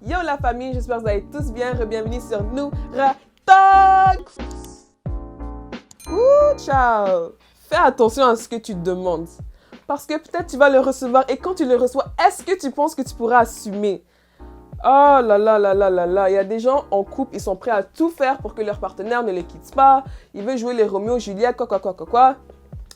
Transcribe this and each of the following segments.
Yo la famille, j'espère que vous allez tous bien. Bienvenue sur Noura Talks. Ouh, ciao. Fais attention à ce que tu te demandes. Parce que peut-être tu vas le recevoir et quand tu le reçois, est-ce que tu penses que tu pourras assumer? Oh là là là là là là, il y a des gens en couple, ils sont prêts à tout faire pour que leur partenaire ne les quitte pas. Ils veulent jouer les Roméo, Juliette, quoi.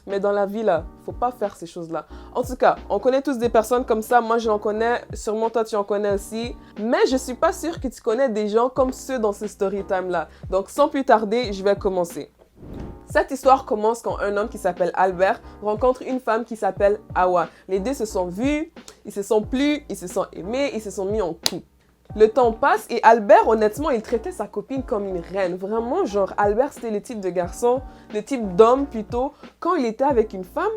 Mais dans la vie, là, faut pas faire ces choses-là. En tout cas, on connaît tous des personnes comme ça. Moi, j'en connais. Sûrement, toi, tu en connais aussi. Mais je suis pas sûre que tu connais des gens comme ceux dans ce story time-là. Donc, sans plus tarder, je vais commencer. Cette histoire commence quand un homme qui s'appelle Albert rencontre une femme qui s'appelle Hawa. Les deux se sont vus, ils se sont plu, ils se sont aimés, ils se sont mis en couple. Le temps passe et Albert, honnêtement, il traitait sa copine comme une reine. Vraiment, genre, Albert, c'était le type de garçon, le type d'homme plutôt. Quand il était avec une femme,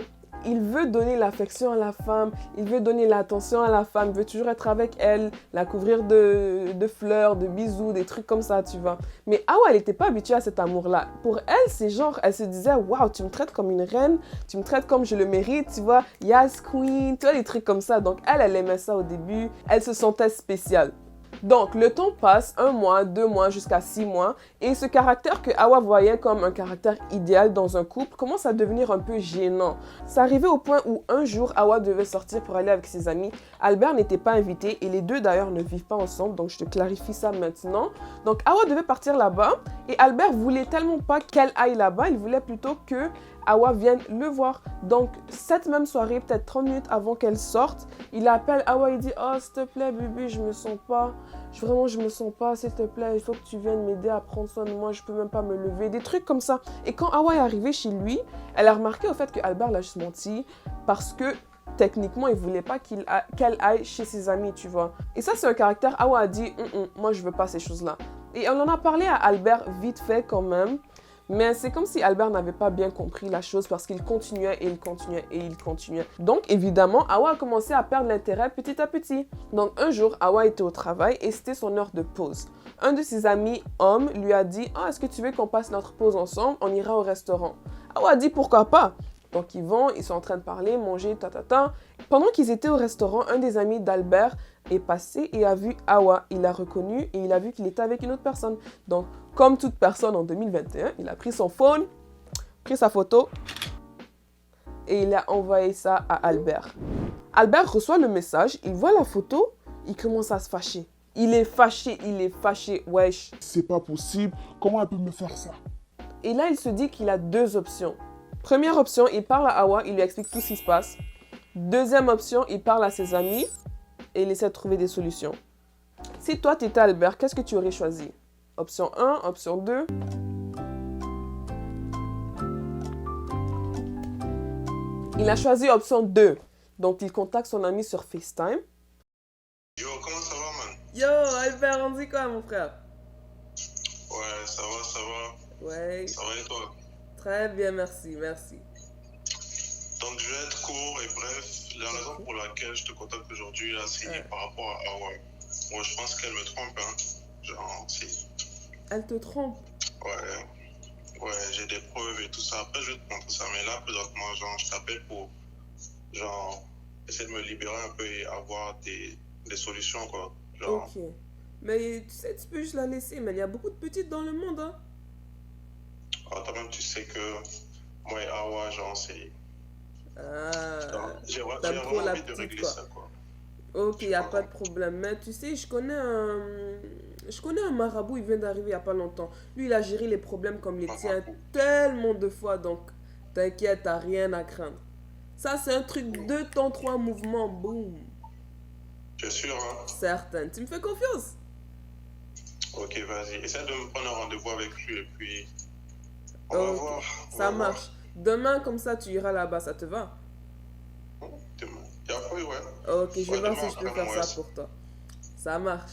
il veut donner l'affection à la femme, il veut donner l'attention à la femme, il veut toujours être avec elle, la couvrir de fleurs, de bisous, des trucs comme ça, tu vois. Mais Hawa, elle n'était pas habituée à cet amour-là. Pour elle, c'est genre, elle se disait, waouh, tu me traites comme une reine, tu me traites comme je le mérite, tu vois, Yas Queen, tu vois, des trucs comme ça. Donc, elle aimait ça au début, elle se sentait spéciale. Donc, le temps passe, 1 mois, 2 mois, jusqu'à 6 mois, et ce caractère que Hawa voyait comme un caractère idéal dans un couple commence à devenir un peu gênant. Ça arrivait au point où un jour, Hawa devait sortir pour aller avec ses amis. Albert n'était pas invité, et les deux d'ailleurs ne vivent pas ensemble, donc je te clarifie ça maintenant. Donc, Hawa devait partir là-bas, et Albert voulait tellement pas qu'elle aille là-bas, il voulait plutôt que Hawa vienne le voir. Donc, cette même soirée, peut-être 30 minutes avant qu'elle sorte, il appelle Hawa, il dit « Oh, s'il te plaît, bébé, je me sens pas. Vraiment, je me sens pas, s'il te plaît, il faut que tu viennes m'aider à prendre soin de moi, je peux même pas me lever. » Des trucs comme ça. Et quand Hawa est arrivée chez lui, elle a remarqué au fait que Albert l'a juste menti parce que techniquement, il voulait pas qu'elle aille chez ses amis, tu vois. Et ça, c'est un caractère. Hawa a dit « Moi, je veux pas ces choses-là. » Et on en a parlé à Albert vite fait quand même. Mais c'est comme si Albert n'avait pas bien compris la chose parce qu'il continuait et il continuait et il continuait. Donc évidemment, Hawa a commencé à perdre l'intérêt petit à petit. Donc un jour, Hawa était au travail et c'était son heure de pause. Un de ses amis hommes lui a dit « Ah, est-ce que tu veux qu'on passe notre pause ensemble? On ira au restaurant. » Hawa a dit « Pourquoi pas? » Donc ils vont, ils sont en train de parler, manger, ta. Pendant qu'ils étaient au restaurant, un des amis d'Albert est passé et a vu Hawa. Il l'a reconnu et il a vu qu'il était avec une autre personne. Donc, comme toute personne en 2021, il a pris son phone, pris sa photo et il a envoyé ça à Albert. Albert reçoit le message, il voit la photo, il commence à se fâcher. Il est fâché, wesh. C'est pas possible, comment elle peut me faire ça? Et là, il se dit qu'il a 2 options. Première option, il parle à Hawa, il lui explique tout ce qui se passe. Deuxième option, il parle à ses amis et il essaie de trouver des solutions. Si toi, tu étais Albert, qu'est-ce que tu aurais choisi? Option 1, option 2. Il a choisi option 2. Donc, il contacte son ami sur FaceTime. Yo, comment ça va, man? Yo, Albert, on dit quoi, mon frère? Ouais, ça va. Ouais, Ça va et toi? très bien, merci. Donc, je vais être court et bref. La raison pour laquelle je te contacte aujourd'hui, là, c'est par rapport à Hawa. Moi, je pense qu'elle me trompe, hein. Genre, si. Elle te trompe? Ouais, j'ai des preuves et tout ça. Après, je vais te montrer ça. Mais là, présentement, genre, je t'appelle pour, genre, essayer de me libérer un peu et avoir des solutions, quoi. Genre, Ok. Mais tu sais, tu peux juste la laisser, mais il y a beaucoup de petites dans le monde, hein. toi-même, tu sais que moi et Hawa, genre, c'est. Ah, J'ai t'aimes trop vraiment la envie de petite, régler quoi. ça, quoi. Ok, il n'y a pas de problème. Mais tu sais, je connais un marabout, il vient d'arriver il n'y a pas longtemps. Lui, il a géré les problèmes comme les tiens tellement de fois, donc t'inquiète, t'as rien à craindre. Ça, c'est un truc 2 temps, 3 mouvements, boum. Tu es sûr, hein? Certain. Tu me fais confiance? Ok, vas-y. Essaie de me prendre un rendez-vous avec lui et puis on va Ok, voir. ça marche. Demain, comme ça, tu iras là-bas, ça te va? Demain. Oui, ouais. Ok, je vais Ouais, voir demain, si je peux après, faire moi, ça pour toi. Ça marche.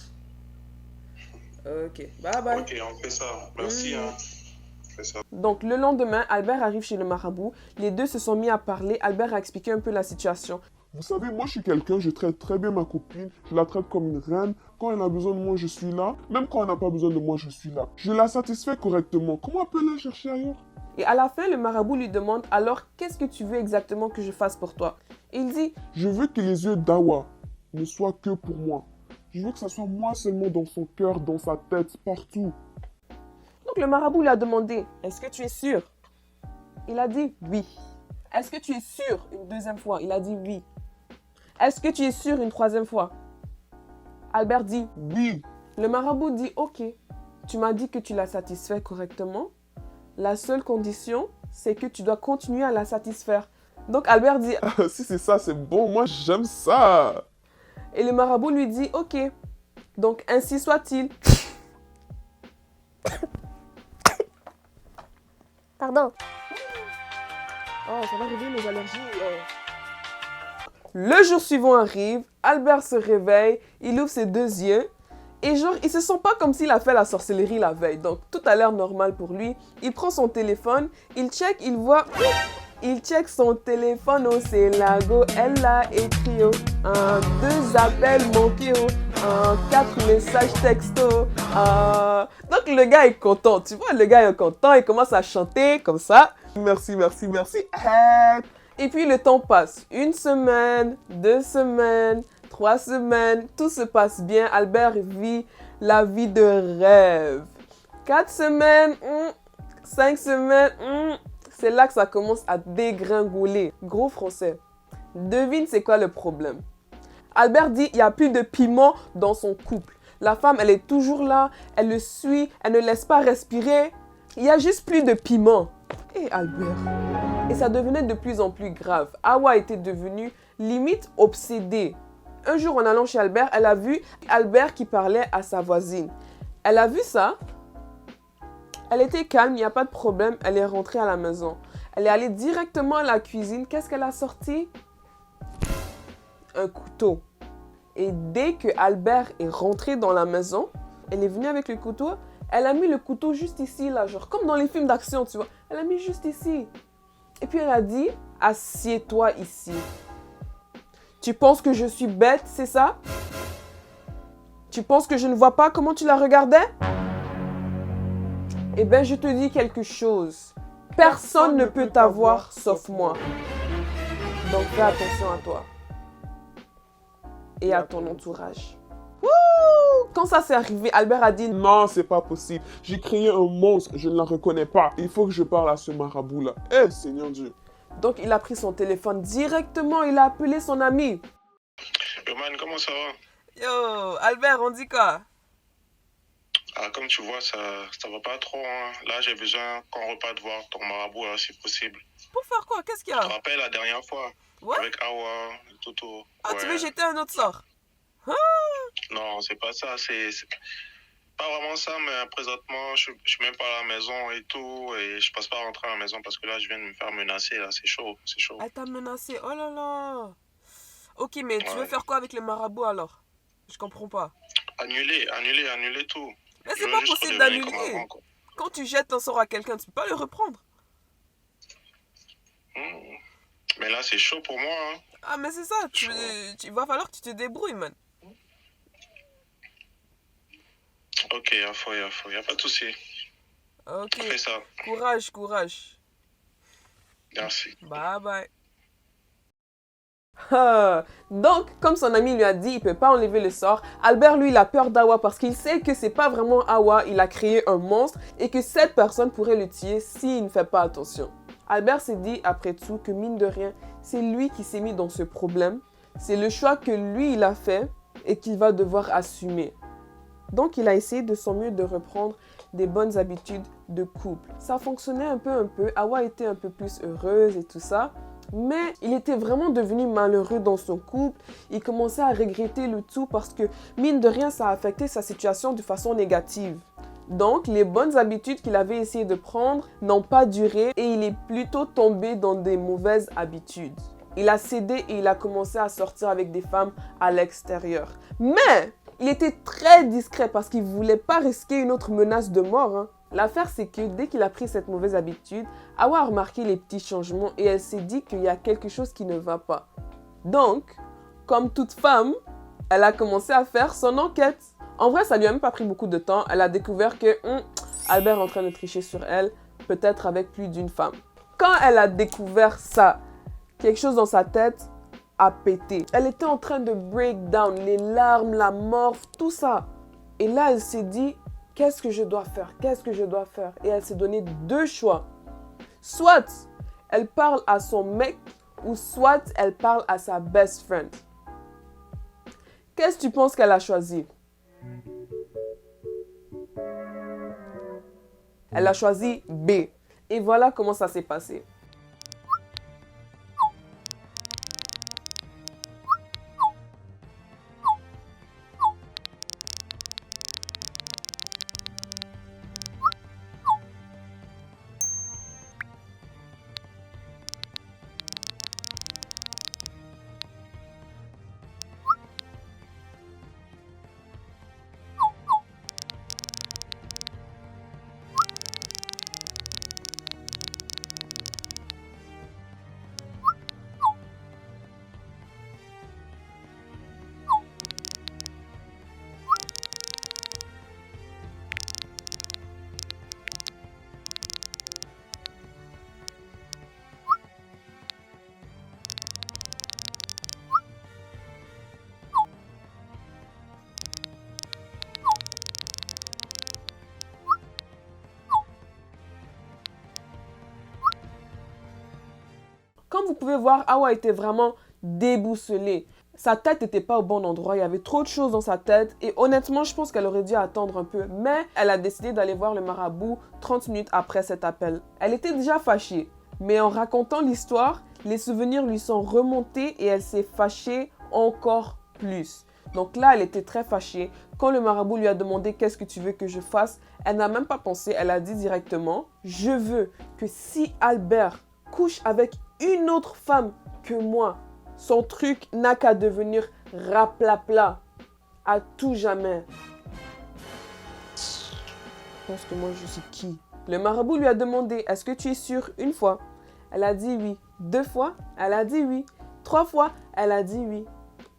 Ok, bye bye. Ok, on fait ça. Merci, hein. On fait ça. Donc, le lendemain, Albert arrive chez le marabout. Les deux se sont mis à parler. Albert a expliqué un peu la situation. Vous savez, moi je suis quelqu'un, je traite très bien ma copine, je la traite comme une reine. Quand elle a besoin de moi, je suis là. Même quand elle n'a pas besoin de moi, je suis là. Je la satisfais correctement. Comment elle peut la chercher ailleurs? Et à la fin, le marabout lui demande « Alors, qu'est-ce que tu veux exactement que je fasse pour toi ?» Et il dit Je veux que les yeux d'Hawa ne soient que pour moi. Je veux que ça soit moi seulement dans son cœur, dans sa tête, partout. Donc le marabout lui a demandé, est-ce que tu es sûr? Il a dit oui. Est-ce que tu es sûr une deuxième fois? Il a dit oui. Est-ce que tu es sûr une troisième fois? Albert dit Oui. Le marabout dit ok. Tu m'as dit que tu la satisfais correctement. La seule condition, c'est que tu dois continuer à la satisfaire. Donc Albert dit Si c'est ça, c'est bon. Moi, j'aime ça. et le marabout lui dit ok. Donc ainsi soit-il. Pardon. Oh, ça va réveiller mes allergies. Le jour suivant arrive, Albert se réveille, il ouvre ses deux yeux et genre, il se sent pas comme s'il a fait la sorcellerie la veille. Donc, tout a l'air normal pour lui. Il prend son téléphone, il check, il voit... Il check son téléphone, oh c'est Lago, elle a écrit, oh. 2 appels manqués, oh. 4 messages texto. Donc le gars est content, tu vois, le gars est content, il commence à chanter comme ça. Merci, merci, merci. Et puis le temps passe, 1 semaine, 2 semaines, 3 semaines, tout se passe bien, Albert vit la vie de rêve. 4 semaines, 5 semaines, c'est là que ça commence à dégringoler. Gros français. Devine c'est quoi le problème. Albert dit il n'y a plus de piment dans son couple. La femme, elle est toujours là, elle le suit, elle ne laisse pas respirer. Il n'y a juste plus de piment. Et Albert. Et ça devenait de plus en plus grave. Hawa était devenue limite obsédée. Un jour, en allant chez Albert, elle a vu Albert qui parlait à sa voisine. Elle a vu ça. Elle était calme, il n'y a pas de problème. Elle est rentrée à la maison. Elle est allée directement à la cuisine. Qu'est-ce qu'elle a sorti? Un couteau. Et dès que Albert est rentré dans la maison, elle est venue avec le couteau. Elle a mis le couteau juste ici, là, genre comme dans les films d'action, tu vois. Elle a mis juste ici. Et puis elle a dit, assieds-toi ici. Tu penses que je suis bête, c'est ça? Tu penses que je ne vois pas comment tu la regardais? Eh bien, je te dis quelque chose. Personne ne peut t'avoir sauf moi. Donc fais attention à toi. Et à ton entourage. Wouh! Quand ça s'est arrivé, Albert a dit Non, c'est pas possible. J'ai créé un monstre, je ne la reconnais pas. Il faut que je parle à ce marabout-là. Eh, Seigneur Dieu. Donc il a pris son téléphone directement, il a appelé son ami. Yo man, comment ça va? Yo, Albert, on dit quoi? Ah, comme tu vois, ça va pas trop. Hein. Là, j'ai besoin qu'on reparte voir ton marabout, là, si possible. Pour faire quoi? Qu'est-ce qu'il y Tu a? te rappelles la dernière fois? Ouais? Avec Awa, Toto. Ah, tu veux jeter un autre sort? Non, c'est pas ça. C'est pas vraiment ça, mais présentement, je suis même pas à la maison et tout. Et je passe pas à rentrer à la maison parce que là, je viens de me faire menacer. Là, c'est chaud, c'est chaud. Elle t'a menacé, oh là là. Ok, mais tu veux faire quoi avec le marabout alors? Je comprends pas. Annuler tout. Mais Je c'est veux pas juste possible redevenir comme d'annuler. avant, quoi. Quand tu jettes un sort à quelqu'un, tu peux pas le reprendre. Mais là, c'est chaud pour moi. Hein. Ah, mais c'est ça, il va falloir que tu te débrouilles, man. Ok, il y a pas de souci. Ok, Fais ça. courage. Merci. Bye bye. Donc, comme son ami lui a dit, il peut pas enlever le sort. Albert, lui, il a peur d'Awa parce qu'il sait que c'est pas vraiment Awa. Il a créé un monstre et que cette personne pourrait le tuer s'il ne fait pas attention. Albert s'est dit, après tout, que mine de rien, c'est lui qui s'est mis dans ce problème. C'est le choix que lui, il a fait et qu'il va devoir assumer. Donc, il a essayé de son mieux de reprendre des bonnes habitudes de couple. Ça fonctionnait un peu. Awa était un peu plus heureuse et tout ça. Mais il était vraiment devenu malheureux dans son couple. Il commençait à regretter le tout parce que, mine de rien, ça a affecté sa situation de façon négative. Donc, les bonnes habitudes qu'il avait essayé de prendre n'ont pas duré et il est plutôt tombé dans des mauvaises habitudes. Il a cédé et il a commencé à sortir avec des femmes à l'extérieur. Mais il était très discret parce qu'il ne voulait pas risquer une autre menace de mort. Hein. L'affaire, c'est que dès qu'il a pris cette mauvaise habitude, Awa a remarqué les petits changements et elle s'est dit qu'il y a quelque chose qui ne va pas. Donc, comme toute femme, elle a commencé à faire son enquête. En vrai, ça lui a même pas pris beaucoup de temps. Elle a découvert que Albert est en train de tricher sur elle, peut-être avec plus d'une femme. Quand elle a découvert ça, quelque chose dans sa tête à péter. Elle était en train de break down, les larmes, la morphe, tout ça. Et là, elle s'est dit, qu'est-ce que je dois faire? Qu'est-ce que je dois faire? Et elle s'est donné 2 choix. Soit elle parle à son mec ou soit elle parle à sa best friend. Qu'est-ce que tu penses qu'elle a choisi? Elle a choisi B. Et voilà comment ça s'est passé. Comme vous pouvez voir, Awa était vraiment déboussolée. Sa tête n'était pas au bon endroit, il y avait trop de choses dans sa tête et honnêtement, je pense qu'elle aurait dû attendre un peu. Mais elle a décidé d'aller voir le marabout 30 minutes après cet appel. Elle était déjà fâchée, mais en racontant l'histoire, les souvenirs lui sont remontés et elle s'est fâchée encore plus. Donc là, elle était très fâchée. Quand le marabout lui a demandé « Qu'est-ce que tu veux que je fasse ?» Elle n'a même pas pensé, elle a dit directement « Je veux que si Albert couche avec une autre femme que moi, son truc n'a qu'à devenir raplapla à tout jamais. » Je pense que moi, je suis qui? Le marabout lui a demandé « Est-ce que tu es sûre ?» Une fois, elle a dit oui. 2 fois, elle a dit oui. 3 fois, elle a dit oui.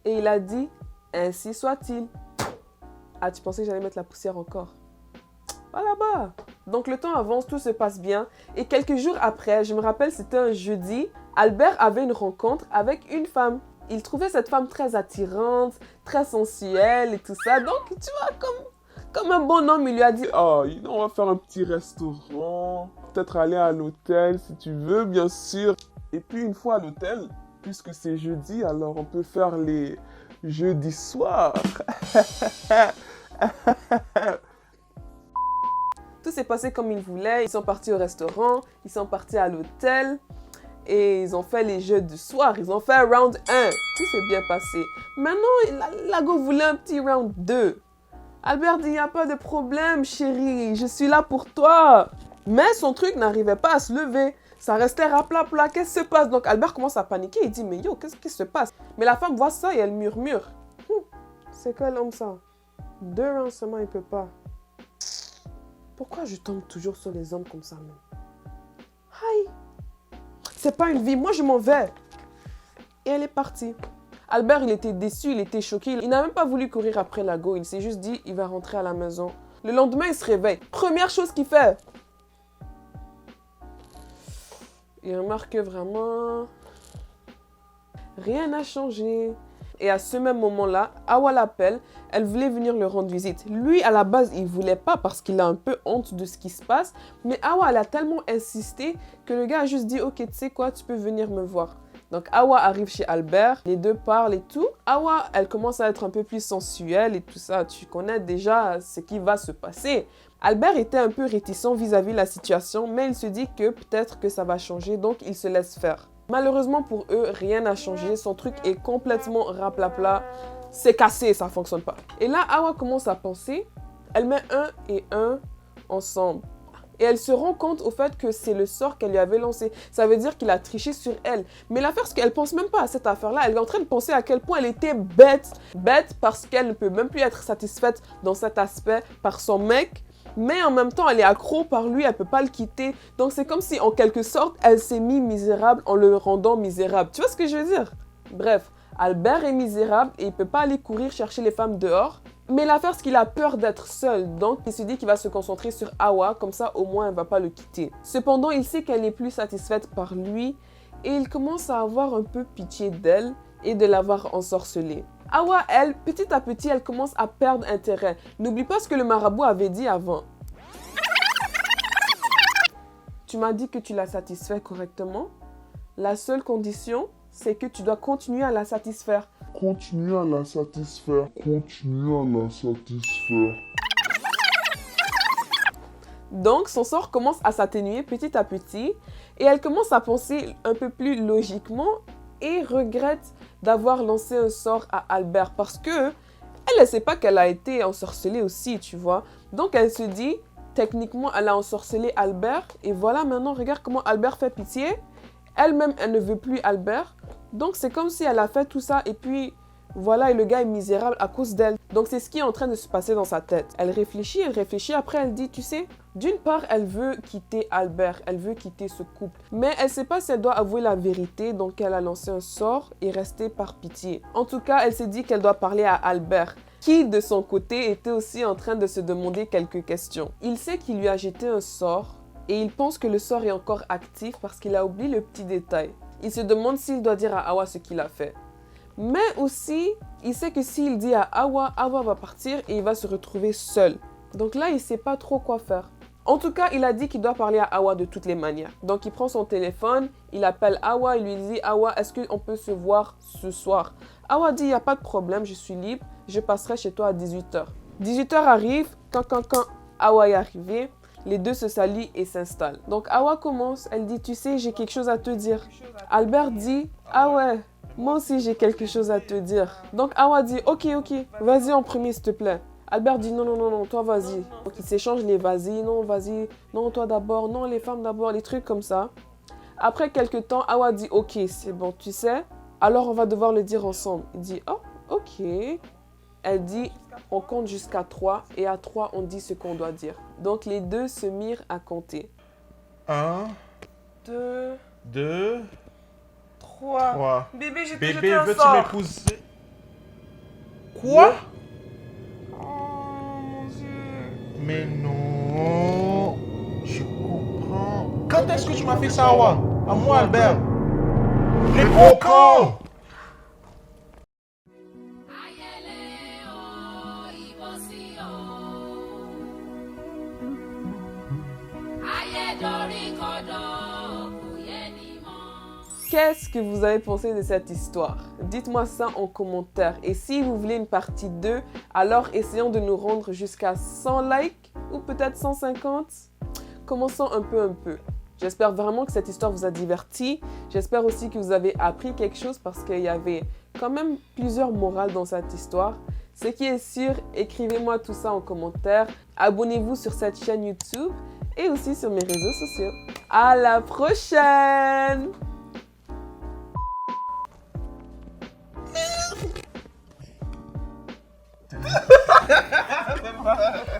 Et il a dit « Ainsi soit-il. » Ah, tu pensais que j'allais mettre la poussière encore? Pas là-bas. Donc le temps avance, tout se passe bien. Et quelques jours après, je me rappelle, c'était un jeudi, Albert avait une rencontre avec une femme. Il trouvait cette femme très attirante, très sensuelle et tout ça. Donc, tu vois, comme un bon homme, il lui a dit « Ah, on va faire un petit restaurant. Peut-être aller à l'hôtel si tu veux, bien sûr. Et puis une fois à l'hôtel, puisque c'est jeudi, alors on peut faire les jeudis soirs. » Tout s'est passé comme ils voulaient. Ils sont partis au restaurant, ils sont partis à l'hôtel et ils ont fait les jeux du soir. Ils ont fait round 1. Tout s'est bien passé. Maintenant, Lago voulait un petit round 2. Albert dit, il n'y a pas de problème, chérie. Je suis là pour toi. Mais son truc n'arrivait pas à se lever. Ça restait raplapla. Qu'est-ce qui se passe? Donc Albert commence à paniquer. Il dit, mais yo, qu'est-ce qui se passe? Mais la femme voit ça et elle murmure. C'est quel homme ça? 2 rounds seulement, il ne peut pas. Pourquoi je tombe toujours sur les hommes comme ça, même? Aïe! C'est pas une vie, moi je m'en vais. Et elle est partie. Albert, il était déçu, il était choqué. Il n'a même pas voulu courir après Lago. Il s'est juste dit, il va rentrer à la maison. Le lendemain, il se réveille. Première chose qu'il fait. Il remarque que vraiment, rien n'a changé. Et à ce même moment-là, Awa l'appelle, elle voulait venir le rendre visite. Lui, à la base, il ne voulait pas parce qu'il a un peu honte de ce qui se passe. Mais Awa, elle a tellement insisté que le gars a juste dit « Ok, tu sais quoi, tu peux venir me voir. » Donc Awa arrive chez Albert, les deux parlent et tout. Awa, elle commence à être un peu plus sensuelle et tout ça. Tu connais déjà ce qui va se passer. Albert était un peu réticent vis-à-vis de la situation, mais il se dit que peut-être que ça va changer, donc il se laisse faire. Malheureusement pour eux, rien n'a changé. Son truc est complètement raplapla. C'est cassé, ça ne fonctionne pas. Et là, Awa commence à penser. Elle met 1 et 1 ensemble. Et elle se rend compte au fait que c'est le sort qu'elle lui avait lancé. Ça veut dire qu'il a triché sur elle. Mais l'affaire, c'est qu'elle ne pense même pas à cette affaire-là. Elle est en train de penser à quel point elle était bête. Bête parce qu'elle ne peut même plus être satisfaite dans cet aspect par son mec. Mais en même temps, elle est accro par lui, elle ne peut pas le quitter. Donc c'est comme si, en quelque sorte, elle s'est mise misérable en le rendant misérable. Tu vois ce que je veux dire? Bref, Albert est misérable et il ne peut pas aller courir chercher les femmes dehors. Mais l'affaire, c'est qu'il a peur d'être seul. Donc il se dit qu'il va se concentrer sur Awa, comme ça au moins elle ne va pas le quitter. Cependant, il sait qu'elle n'est plus satisfaite par lui et il commence à avoir un peu pitié d'elle. et de l'avoir ensorcelée. Hawa, elle, petit à petit, elle commence à perdre intérêt. N'oublie pas ce que le marabout avait dit avant. Tu m'as dit que tu la satisfais correctement. La seule condition, c'est que tu dois continuer à la satisfaire. Continue à la satisfaire. Continue à la satisfaire. Donc, son sort commence à s'atténuer petit à petit et elle commence à penser un peu plus logiquement et regrette d'avoir lancé un sort à Albert parce que elle ne sait pas qu'elle a été ensorcelée aussi, tu vois. Donc, elle se dit, techniquement, elle a ensorcelé Albert et voilà, maintenant, regarde comment Albert fait pitié. Elle-même, elle ne veut plus Albert. Donc, c'est comme si elle a fait tout ça et puis voilà, et le gars est misérable à cause d'elle. Donc, c'est ce qui est en train de se passer dans sa tête. Elle réfléchit, après elle dit, tu sais, d'une part, elle veut quitter Albert, elle veut quitter ce couple. Mais elle ne sait pas si elle doit avouer la vérité, donc elle a lancé un sort et resté par pitié. En tout cas, elle s'est dit qu'elle doit parler à Albert, qui de son côté était aussi en train de se demander quelques questions. Il sait qu'il lui a jeté un sort et il pense que le sort est encore actif parce qu'il a oublié le petit détail. Il se demande s'il doit dire à Hawa ce qu'il a fait. Mais aussi, il sait que s'il dit à Hawa, Hawa va partir et il va se retrouver seul. Donc là, il ne sait pas trop quoi faire. En tout cas, il a dit qu'il doit parler à Hawa de toutes les manières. Donc il prend son téléphone, il appelle Hawa, il lui dit « Hawa, est-ce qu'on peut se voir ce soir ?» Hawa dit « Il n'y a pas de problème, je suis libre, je passerai chez toi à 18h. » 18h arrive, quand Hawa est arrivé, les deux se saluent et s'installent. Donc Hawa commence, elle dit « Tu sais, j'ai quelque chose à te dire. » Albert dit « Ah ouais, moi aussi j'ai quelque chose à te dire. » Donc Hawa dit « Ok, vas-y en premier s'il te plaît. » Albert dit non, toi vas-y. Donc ils s'échangent les vas-y, non, toi d'abord, non, les femmes d'abord, les trucs comme ça. Après quelques temps, Hawa dit ok, c'est bon, tu sais, alors on va devoir le dire ensemble. Il dit oh, ok. Elle dit on compte jusqu'à 3 et à 3 on dit ce qu'on doit dire. Donc les deux se mirent à compter. 1, 2, 3. Bébé, je t'ai Bébé, jeté un veux-tu sort. m'épouser? Quoi? Mais non, je comprends. Quand est-ce que tu m'as fait ça, Hawa? À moi, Albert. Réponds quand? Qu'est-ce que vous avez pensé de cette histoire? Dites-moi ça en commentaire. Et si vous voulez une partie 2, alors essayons de nous rendre jusqu'à 100 likes ou peut-être 150. Commençons un peu. J'espère vraiment que cette histoire vous a diverti. J'espère aussi que vous avez appris quelque chose parce qu'il y avait quand même plusieurs morales dans cette histoire. Ce qui est sûr, écrivez-moi tout ça en commentaire. Abonnez-vous sur cette chaîne YouTube et aussi sur mes réseaux sociaux. À la prochaine! C'est